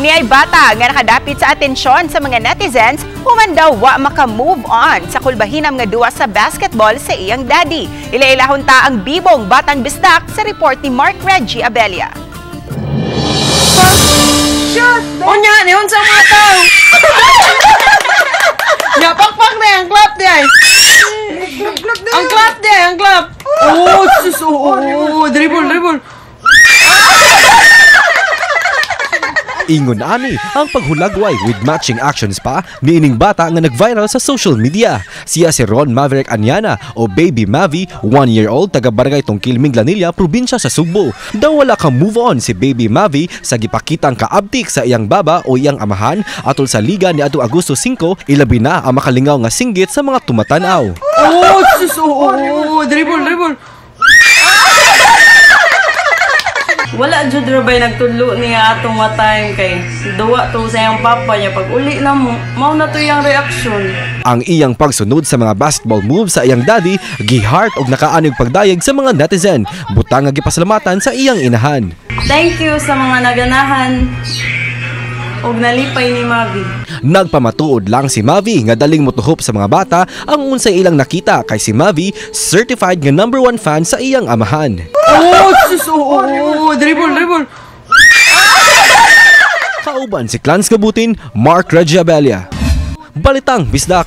Kini ay bata nga nakadapit sa atensyon sa mga netizens human daw wa maka-move on sa kulbahinam nga duwa sa basketball sa iyang daddy. Ilailahon ta ang bibong batang bisdak sa report ni Mark Reggie Abella. Shot! Unya, niyon sa mga tao! Pakpak na ang clap di ay! Ang clap di ay, ang clap! Oh, sus! Oh, dribble! Ingon ani ang paghulagway with matching actions pa niining bata nga nag-viral sa social media. Siya si Ron Maverick Anyana o Baby Mavi, 1-year-old taga Barangay Tongkilming, Glanilla, probinsya sa Sugbo. Daw wala ka move on si Baby Mavi sa gipakitang kaabtik sa iyang baba o iyang amahan atol sa liga ni adtong Agosto 5, ilabi na ang makalingaw nga singgit sa mga tumatanaw. Oh, sus! Oh, dribble! Wala jud rabay nagtudlo niya atong time kay duwa to sa iyang papa niya pag uli na mo mao na to iyang reaksyon. Ang iyang pagsunod sa mga basketball moves sa iyang daddy gi-heart og nakaanig pagdayeg sa mga netizen. Butang nga gipasalamatan sa iyang inahan. Thank you sa mga naganahan og nalipay ni Mavi. Nagpamatuod lang si Mavi nga daling motuhop sa mga bata ang unsay ilang nakita kay si Mavi certified nga #1 fan sa iyang amahan. Oh, sus! Oh, dribble! Kauban si Clans Gabutin, Mark Reggie Abella. Balitang Bisdak.